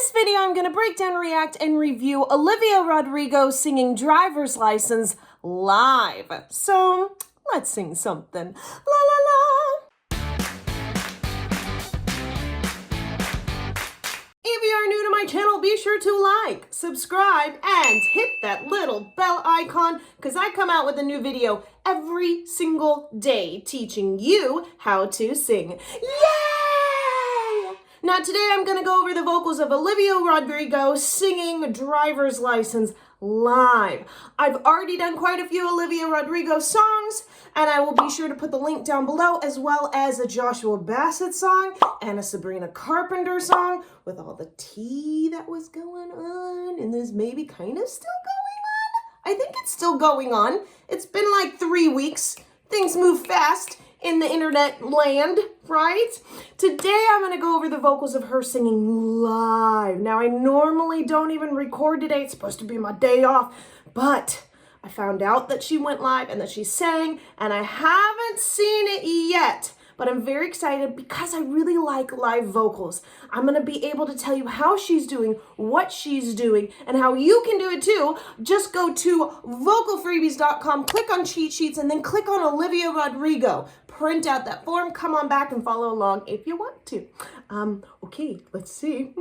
this video, I'm going to break down, react, and review Olivia Rodrigo singing Driver's License live. So, let's sing something. La la la! If you are new to my channel, be sure to like, subscribe, and hit that little bell icon, because I come out with a new video every single day teaching you how to sing. Yay! Now today I'm going to go over the vocals of Olivia Rodrigo singing Driver's License live. I've already done quite a few Olivia Rodrigo songs, and I will be sure to put the link down below, as well as a Joshua Bassett song and a Sabrina Carpenter song with all the tea that was going on, and this maybe kind of still going on. I think it's still going on. It's been like 3 weeks. Things move fast in the internet land, right? Today I'm going to go over the vocals of her singing live. Now I normally don't even record today. It's supposed to be my day off, but I found out that she went live and that she sang, and I haven't seen it yet. But I'm very excited because I really like live vocals. I'm going to be able to tell you how she's doing, what she's doing, and how you can do it too. Just go to vocalfreebies.com, click on cheat sheets, and then click on Olivia Rodrigo. Print out that form, come on back and follow along if you want to. Okay, let's see.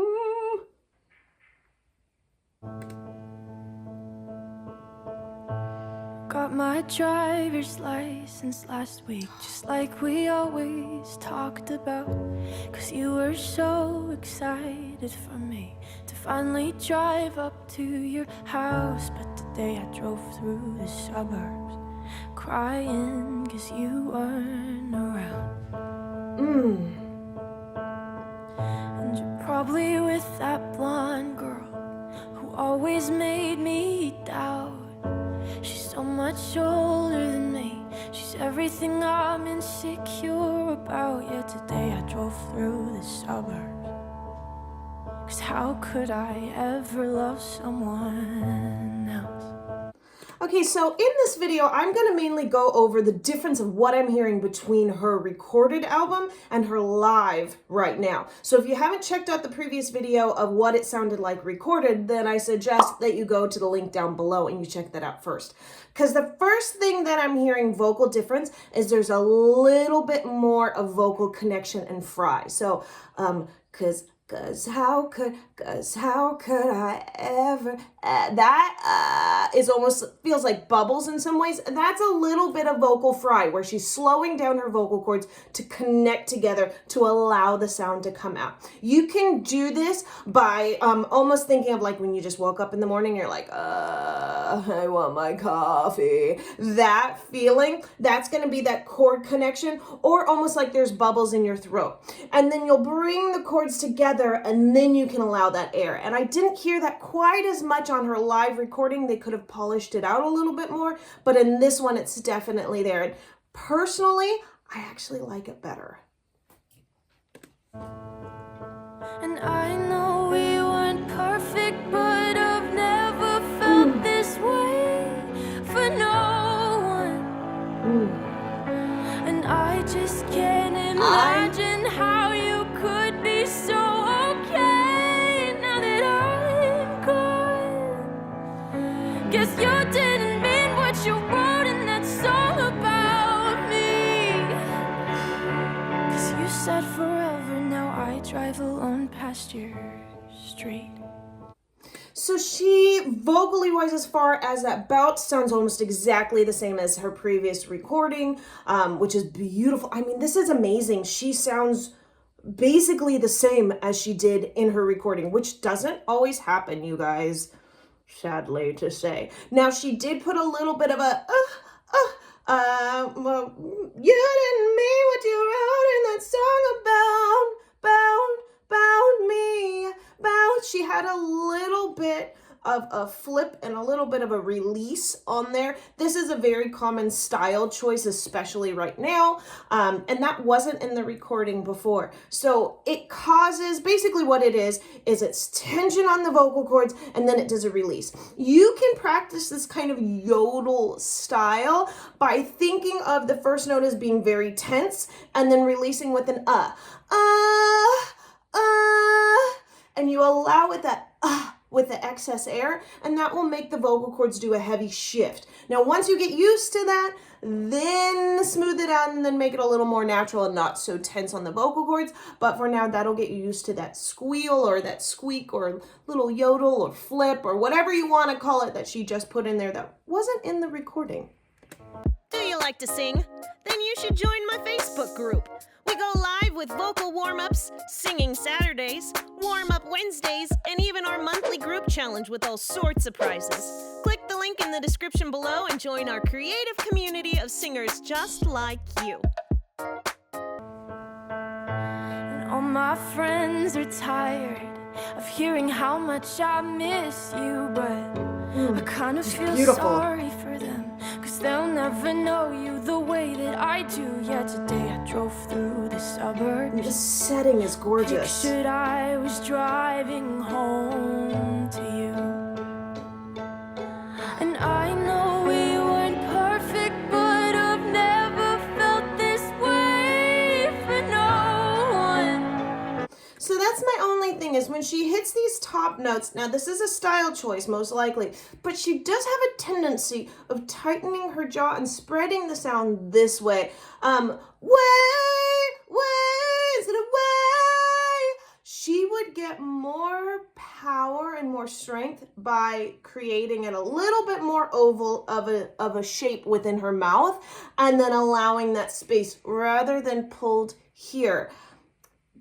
Got my driver's license last week, just like we always talked about. 'Cause you were so excited for me to finally drive up to your house. But today I drove through the suburbs crying 'cause you weren't around. And you're probably with that blonde girl who always made me doubt. She's so much older than me. She's everything I'm insecure about. Yeah, today I drove through the suburbs. 'Cause how could I ever love someone else? Okay, so in this video, I'm going to mainly go over the difference of what I'm hearing between her recorded album and her live right now. So if you haven't checked out the previous video of what it sounded like recorded, then I suggest that you go to the link down below and you check that out first. Because the first thing that I'm hearing vocal difference is there's a little bit more of vocal connection and fry. So, Cause how could I ever, that is almost, feels like bubbles in some ways. That's a little bit of vocal fry where she's slowing down her vocal cords to connect together to allow the sound to come out. You can do this by almost thinking of like when you just woke up in the morning, you're like, I want my coffee. That feeling, that's gonna be that chord connection, or almost like there's bubbles in your throat. And then you'll bring the chords together, and then you can allow that air. And I didn't hear that quite as much on her live recording. They could have polished it out a little bit more, but in this one, it's definitely there. And personally, I actually like it better. And I know we weren't perfect, but I've never felt this way for no one. And I just can't imagine how you could be so okay now that I'm gone. Guess you didn't mean what you wrote in that song about me. 'Cause you said forever, now I drive alone past your street. So she, vocally wise, as far as that bounce, sounds almost exactly the same as her previous recording, which is beautiful. I mean, this is amazing. She sounds basically the same as she did in her recording, which doesn't always happen, you guys, sadly to say. Now, she did put a little bit of a, well, you didn't mean what you wrote in that song about me. She had a little bit of a flip and a little bit of a release on there. This is a very common style choice, especially right now, and that wasn't in the recording before. So it causes, basically what it is it's tension on the vocal cords, and then it does a release. You can practice this kind of yodel style by thinking of the first note as being very tense, and then releasing with an and you allow it that with the excess air, and that will make the vocal cords do a heavy shift. Now, once you get used to that, then smooth it out and then make it a little more natural and not so tense on the vocal cords. But for now, that'll get you used to that squeal or that squeak or little yodel or flip or whatever you want to call it that she just put in there that wasn't in the recording. Do you like to sing? Then you should join my Facebook group. We go live with vocal warm-ups, singing Saturdays, warm-up Wednesdays, and even our monthly group challenge with all sorts of prizes. Click the link in the description below and join our creative community of singers just like you. And all my friends are tired of hearing how much I miss you, but I kind of feel sorry for them, 'cause they'll never know you the way that I do. Yeah, today I drove through the suburbs. This setting is gorgeous. Pictured I was driving home to you. And I know we weren't perfect, but I've never felt this way for no one. So that's my only thing is when she hits these top notes, now this is a style choice most likely, but she does have a tendency of tightening her jaw and spreading the sound this way. Instead of way. She would get more power and more strength by creating it a little bit more oval of a shape within her mouth and then allowing that space rather than pulled here.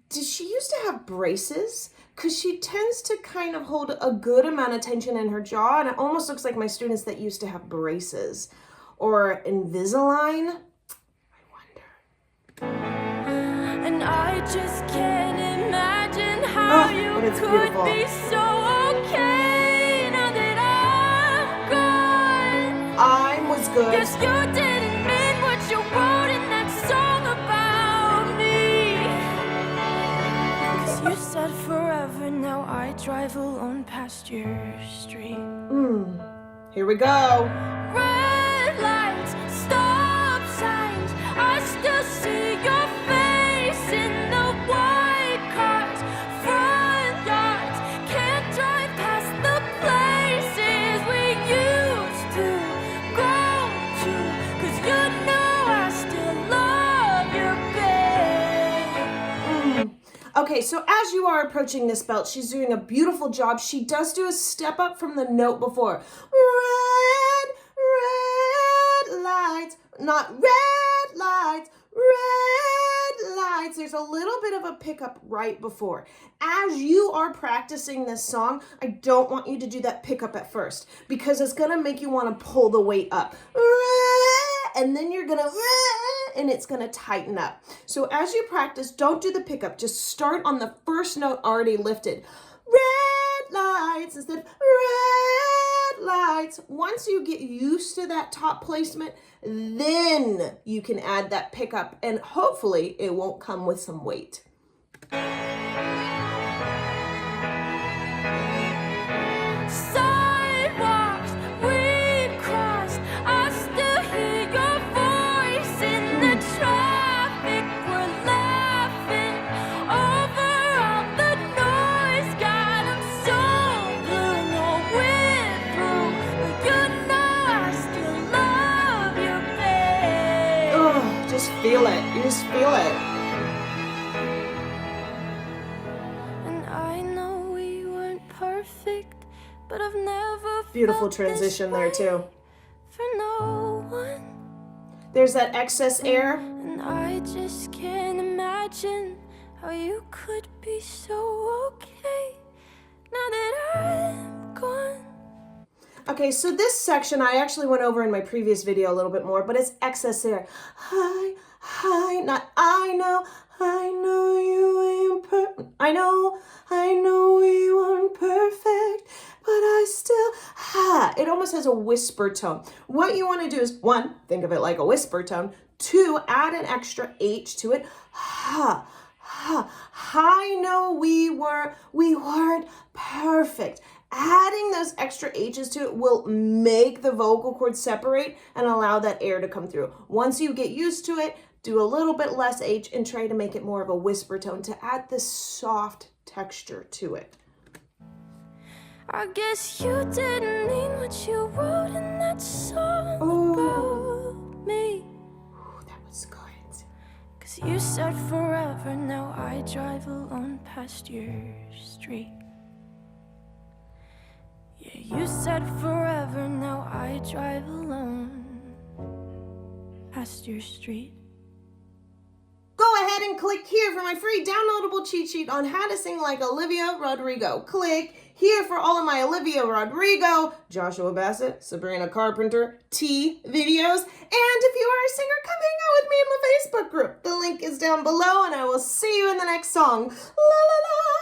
Did she used to have braces? Because she tends to kind of hold a good amount of tension in her jaw, and it almost looks like my students that used to have braces. Or Invisalign. I wonder. And I just can't imagine how you could be so okay now that I'm gone. I was good. Guess you didn't mean what you wrote in that song about me. 'Cause you said forever, now I drive alone past your street. Here we go. Red lights, stop signs, I still see your face in the white cars, front yards, can't drive past the places we used to go to, 'cause you know I still love your babe. Okay, so as you are approaching this belt, she's doing a beautiful job. She does do a step up from the note before. Red lights, not red lights, red lights. There's a little bit of a pickup right before. As you are practicing this song, I don't want you to do that pickup at first because it's gonna make you wanna pull the weight up. And then you're gonna, and it's gonna tighten up. So as you practice, don't do the pickup. Just start on the first note already lifted. Red lights instead of red lights. Once you get used to that top placement, then you can add that pickup and hopefully it won't come with some weight. Sidewalks we crossed, I still hear your voice in the traffic. We're laughing over all the noise. God, I'm so blue, no wind through, but you know I still love you, babe. Oh, just feel it. You just feel it. And I know we weren't perfect, but I've never Beautiful felt transition this there way too. for no one. There's that excess air. And I just can't imagine how you could be so okay now that I'm gone. Okay, so this section I actually went over in my previous video a little bit more, but it's excess air. Hi, not I know you ain't perfect. I know we weren't perfect, but I still, It almost has a whisper tone. What you want to do is, one, think of it like a whisper tone. Two, add an extra H to it. I know we weren't perfect. Adding those extra H's to it will make the vocal cords separate and allow that air to come through. Once you get used to it, do a little bit less H and try to make it more of a whisper tone to add this soft texture to it. I guess you didn't mean what you wrote in that song about me. Ooh, that was good. 'Cause you said forever, now I drive alone past your street. Yeah, you said forever, now I drive alone past your street. Go ahead and click here for my free downloadable cheat sheet on how to sing like Olivia Rodrigo. Click here for all of my Olivia Rodrigo, Joshua Bassett, Sabrina Carpenter, T videos. And if you are a singer, come hang out with me in my Facebook group. The link is down below, and I will see you in the next song. La la la!